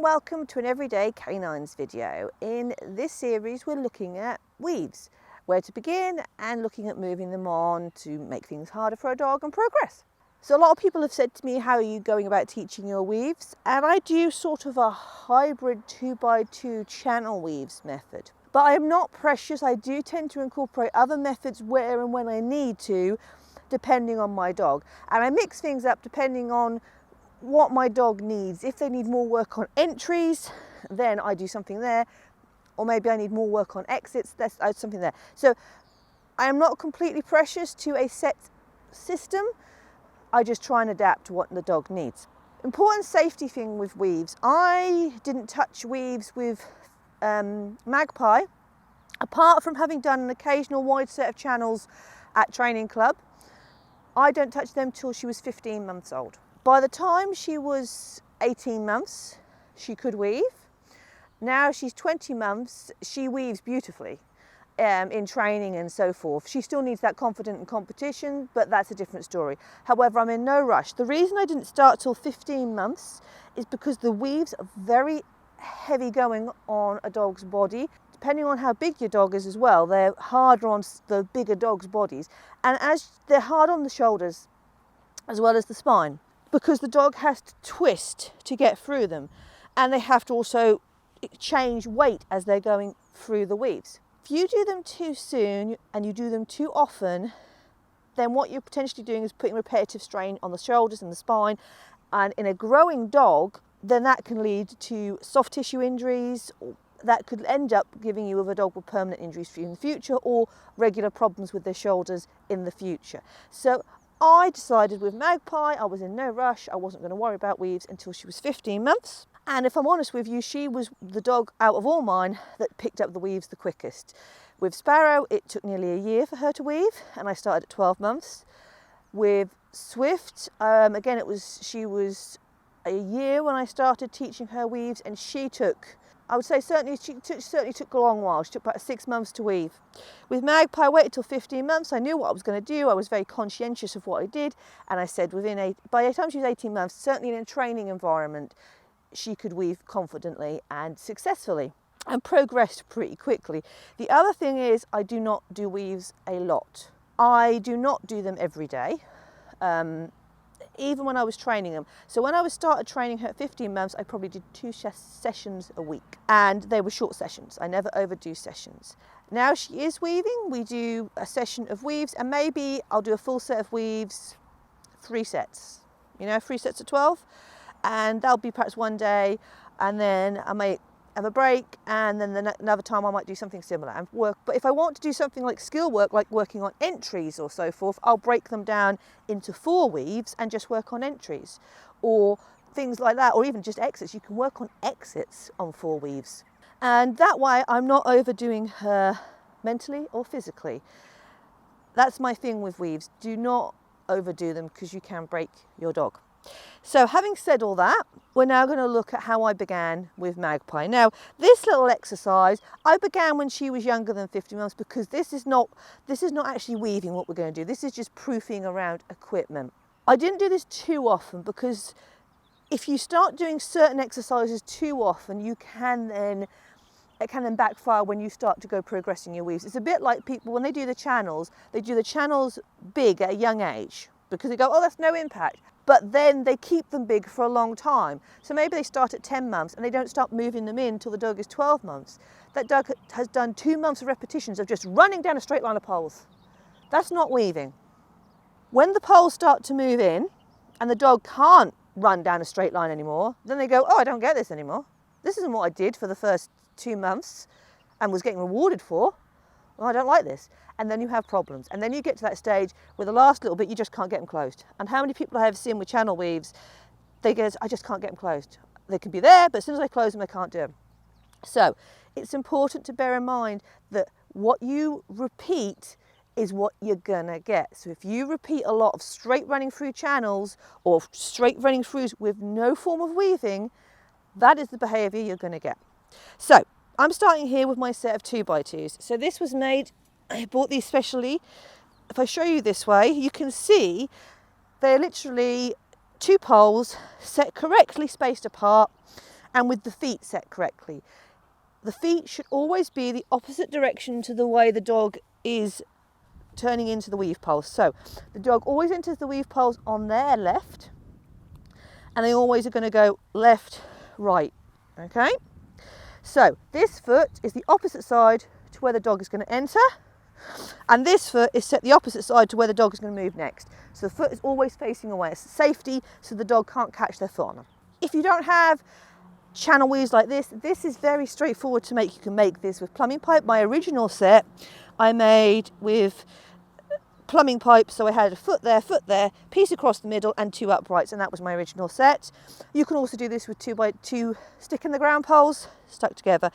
and welcome to an Everyday Canines video. In this series we're looking at weaves, where to begin and looking at moving them on to make things harder for a dog and progress. So a lot of people have said to me, how are you going about teaching your weaves? And I do sort of a hybrid 2x2 channel weaves method. But I am not precious. I do tend to incorporate other methods where and when I need to, depending on my dog. And I mix things up depending on what my dog needs. If they need more work on entries, then I do something there, or maybe I need more work on exits, I do something there. So I am not completely precious to a set system. I just try and adapt to what the dog needs. Important safety thing with weaves, I didn't touch weaves with Magpie, apart from having done an occasional wide set of channels at training club. I don't touch them till she was 15 months old. By the time she was 18 months, she could weave. Now she's 20 months, she weaves beautifully in training and so forth. She still needs that confidence in competition, but that's a different story. However, I'm in no rush. The reason I didn't start till 15 months is because the weaves are very heavy going on a dog's body. Depending on how big your dog is as well, they're harder on the bigger dog's bodies. And as they're hard on the shoulders as well as the spine, because the dog has to twist to get through them, and they have to also change weight as they're going through the weaves. If you do them too soon and you do them too often, then what you're potentially doing is putting repetitive strain on the shoulders and the spine, and in a growing dog, then that can lead to soft tissue injuries, that could end up giving you a dog with permanent injuries for you in the future, or regular problems with their shoulders in the future. So I decided with Magpie, I was in no rush, I wasn't going to worry about weaves until she was 15 months. And if I'm honest with you, she was the dog out of all mine that picked up the weaves the quickest. With Sparrow, it took nearly a year for her to weave, and I started at 12 months. With Swift, again, she was a year when I started teaching her weaves, and she took, I would say certainly took a long while. She took about 6 months to weave. With Magpie, I waited till 15 months. I knew what I was going to do. I was very conscientious of what I did. And I said by the time she was 18 months, certainly in a training environment, she could weave confidently and successfully, and progressed pretty quickly. The other thing is, I do not do weaves a lot. I do not do them every day. Even when I was training them. So when I started training her at 15 months, I probably did 2 sessions a week, and they were short sessions. I never overdo sessions. Now she is weaving, we do a session of weaves, and maybe I'll do a full set of weaves, 3 sets, 3 sets of 12, and that'll be perhaps one day, and then I might have a break, and then another time I might do something similar and work. But if I want to do something like skill work, like working on entries or so forth, I'll break them down into 4 weaves and just work on entries, or things like that, or even just exits. You can work on exits on 4 weaves. And that way I'm not overdoing her mentally or physically. That's my thing with weaves. Do not overdo them, because you can break your dog. So having said all that, we're now going to look at how I began with Magpie. Now, this little exercise, I began when she was younger than 50 months, because this is not actually weaving what we're going to do. This is just proofing around equipment. I didn't do this too often, because if you start doing certain exercises too often, it can then backfire when you start to go progressing your weaves. It's a bit like people, when they do the channels big at a young age, because they go, oh, that's no impact. But then they keep them big for a long time. So maybe they start at 10 months and they don't start moving them in until the dog is 12 months. That dog has done 2 months of repetitions of just running down a straight line of poles. That's not weaving. When the poles start to move in and the dog can't run down a straight line anymore, then they go, oh, I don't get this anymore. This isn't what I did for the first 2 months and was getting rewarded for. Well, I don't like this. And then you have problems. And then you get to that stage where the last little bit, you just can't get them closed. And how many people I have seen with channel weaves, they go, I just can't get them closed. They can be there, but as soon as I close them, they can't do them. So it's important to bear in mind that what you repeat is what you're gonna get. So if you repeat a lot of straight running through channels, or straight running throughs with no form of weaving, that is the behavior you're gonna get. So I'm starting here with my set of 2x2s. So this was made, I bought these specially. If I show you this way, you can see they're literally 2 poles set correctly spaced apart, and with the feet set correctly. The feet should always be the opposite direction to the way the dog is turning into the weave poles. So the dog always enters the weave poles on their left, and they always are going to go left, right, okay? So this foot is the opposite side to where the dog is going to enter, and this foot is set the opposite side to where the dog is going to move next. So the foot is always facing away. It's safety, so the dog can't catch their foot on them. If you don't have channel weaves like this is very straightforward to make. You can make this with plumbing pipe. My original set I made with plumbing pipe, so I had a foot there, piece across the middle and 2 uprights, and that was my original set. You can also do this with 2x2 stick in the ground poles stuck together.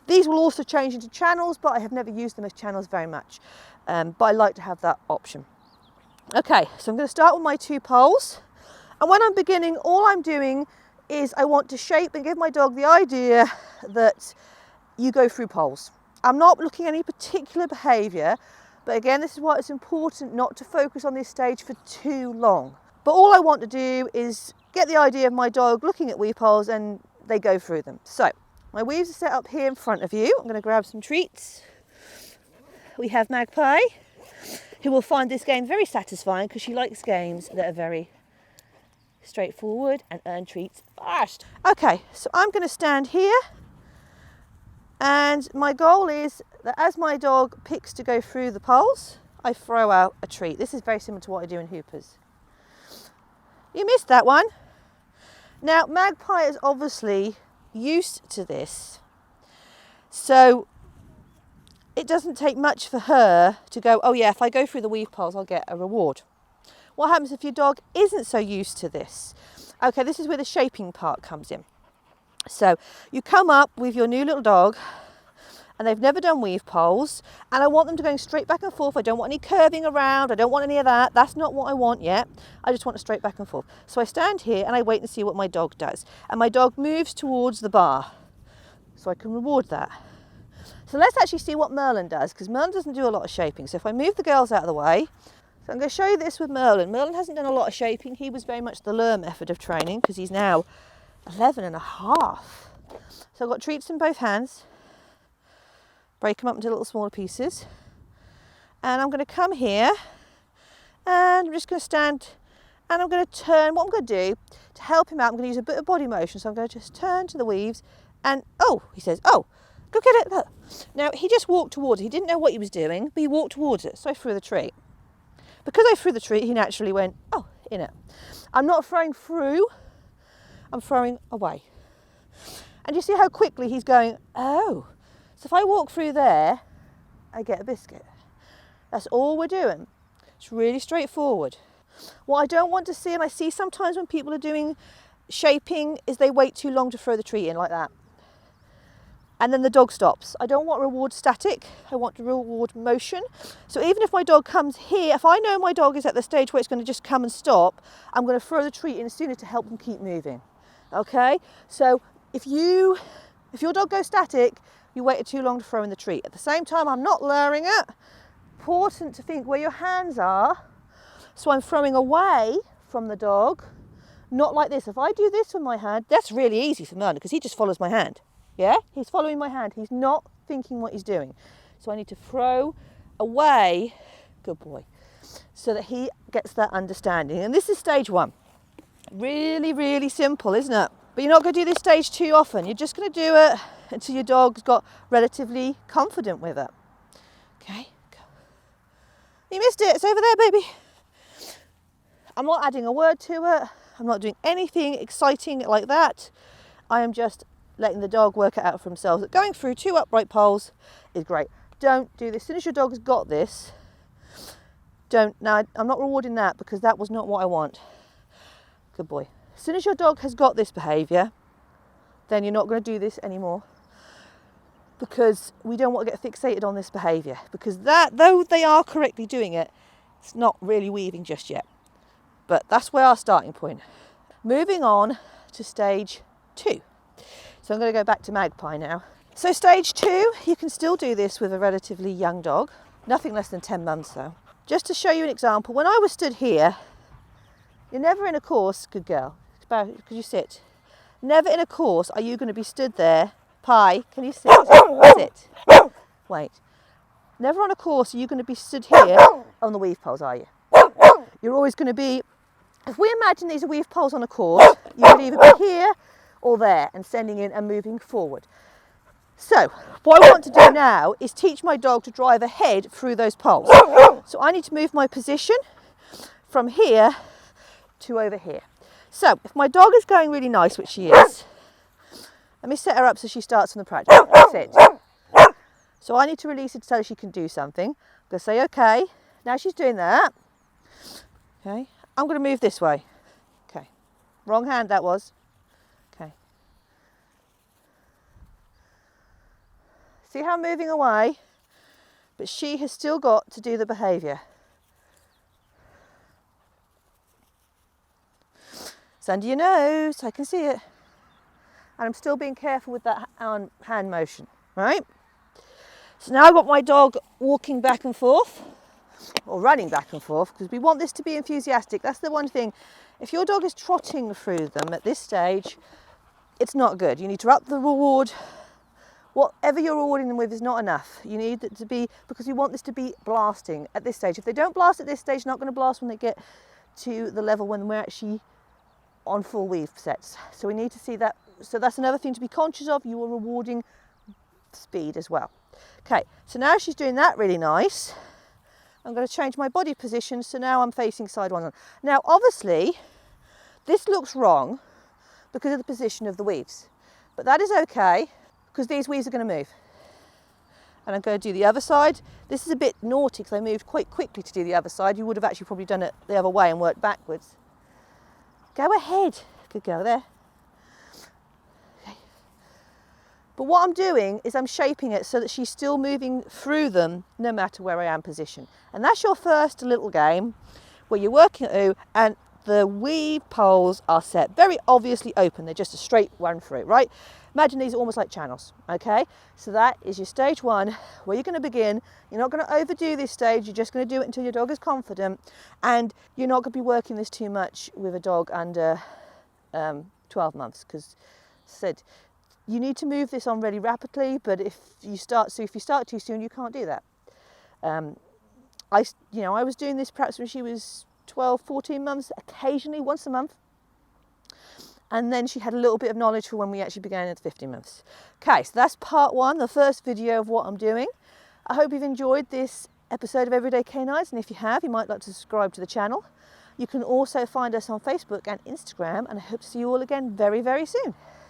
These will also change into channels, but I have never used them as channels very much, but I like to have that option. Okay, so I'm going to start with my 2 poles, and when I'm beginning, all I'm doing is I want to shape and give my dog the idea that you go through poles. I'm not looking at any particular behaviour, but again, this is why it's important not to focus on this stage for too long. But all I want to do is get the idea of my dog looking at weave poles, and they go through them. So my weaves are set up here in front of you. I'm going to grab some treats. We have Magpie, who will find this game very satisfying because she likes games that are very straightforward and earn treats fast. Okay, so I'm going to stand here, and my goal is that as my dog picks to go through the poles, I throw out a treat. This is very similar to what I do in Hoopers. You missed that one. Now, Magpie is obviously used to this, so it doesn't take much for her to go, oh yeah, if I go through the weave poles, I'll get a reward. What happens if your dog isn't so used to this? Okay, this is where the shaping part comes in. So you come up with your new little dog, and they've never done weave poles, and I want them to go straight back and forth. I don't want any curving around. I don't want any of that. That's not what I want yet. I just want it straight back and forth. So I stand here and I wait and see what my dog does. And my dog moves towards the bar, so I can reward that. So let's actually see what Merlin does, because Merlin doesn't do a lot of shaping. So if I move the girls out of the way, so I'm going to show you this with Merlin. Merlin hasn't done a lot of shaping. He was very much the lure method of training, because he's now 11 and a half. So I've got treats in both hands. Break them up into little smaller pieces, and I'm going to come here, and I'm just going to stand, and I'm going to turn. What I'm going to do to help him out, I'm going to use a bit of body motion, so I'm going to just turn to the weaves, and oh, he says, oh, go get it. Look. Now he just walked towards it. He didn't know what he was doing, but he walked towards it, so I threw the treat. Because I threw the treat, he naturally went, oh, in it. I'm not throwing through, I'm throwing away. And you see how quickly he's going, oh. So if I walk through there, I get a biscuit. That's all we're doing. It's really straightforward. What I don't want to see, and I see sometimes when people are doing shaping, is they wait too long to throw the treat in like that. And then the dog stops. I don't want reward static, I want to reward motion. So even if my dog comes here, if I know my dog is at the stage where it's going to just come and stop, I'm going to throw the treat in sooner to help them keep moving. Okay? So if your dog goes static, you waited too long to throw in the treat. At the same time, I'm not luring it. Important to think where your hands are. So I'm throwing away from the dog, not like this. If I do this with my hand, that's really easy for Merlin because he just follows my hand. Yeah, he's following my hand. He's not thinking what he's doing. So I need to throw away, good boy, so that he gets that understanding. And this is stage 1. Really, really simple, isn't it? But you're not going to do this stage too often. You're just going to do it until your dog's got relatively confident with it. Okay, go. You missed it. It's over there, baby. I'm not adding a word to it. I'm not doing anything exciting like that. I am just letting the dog work it out for himself. Going through 2 upright poles is great. Don't do this. As soon as your dog has got this, don't. Now, I'm not rewarding that because that was not what I want. Good boy. As soon as your dog has got this behaviour, then you're not going to do this anymore, because we don't want to get fixated on this behaviour, because that, though they are correctly doing it, it's not really weaving just yet. But that's where our starting point. Moving on to stage 2. So I'm going to go back to Magpie now. So stage 2, you can still do this with a relatively young dog, nothing less than 10 months though. Just to show you an example, when I was stood here, you're never in a course, good girl, because you sit. Never in a course are you going to be stood there. Pi, can you sit? Sit. Wait. Never on a course are you going to be stood here on the weave poles, are you? You're always going to be, if we imagine these are weave poles on a course, you would either be here or there and sending in and moving forward. So what I want to do now is teach my dog to drive ahead through those poles. So I need to move my position from here to over here. So if my dog is going really nice, which she is, let me set her up so she starts from the practice. Sit. So I need to release it so she can do something. I'm going to say, okay, now she's doing that. Okay, I'm going to move this way. Okay, wrong hand that was. Okay. See how I'm moving away? But she has still got to do the behaviour. It's under your nose, I can see it. And I'm still being careful with that hand motion, right? So now I've got my dog walking back and forth, or running back and forth, because we want this to be enthusiastic. That's the one thing. If your dog is trotting through them at this stage, it's not good. You need to up the reward. Whatever you're rewarding them with is not enough. You need it to be, because you want this to be blasting at this stage. If they don't blast at this stage, they're not going to blast when they get to the level when we're actually on full weave sets. So we need to see that. So that's another thing to be conscious of. You are rewarding speed as well. Okay, so now she's doing that really nice. I'm going to change my body position, so now I'm facing side one. Now obviously this looks wrong because of the position of the weaves, but that is okay because these weaves are going to move. And I'm going to do the other side. This is a bit naughty because I moved quite quickly to do the other side. You would have actually probably done it the other way and worked backwards. Go ahead. Good girl there. But what I'm doing is I'm shaping it so that she's still moving through them no matter where I am positioned. And that's your first little game where you're working at ooh, and the weave poles are set very obviously open. They're just a straight run through, right? Imagine these are almost like channels, okay? So that is your stage one where you're going to begin. You're not going to overdo this stage. You're just going to do it until your dog is confident, and you're not going to be working this too much with a dog under 12 months because, as I said, you need to move this on really rapidly, but if you start too soon, you can't do that. I was doing this perhaps when she was 12, 14 months, occasionally once a month. And then she had a little bit of knowledge for when we actually began at 15 months. Okay, so that's part one, the first video of what I'm doing. I hope you've enjoyed this episode of Everyday Canines, and if you have, you might like to subscribe to the channel. You can also find us on Facebook and Instagram, and I hope to see you all again very, very soon.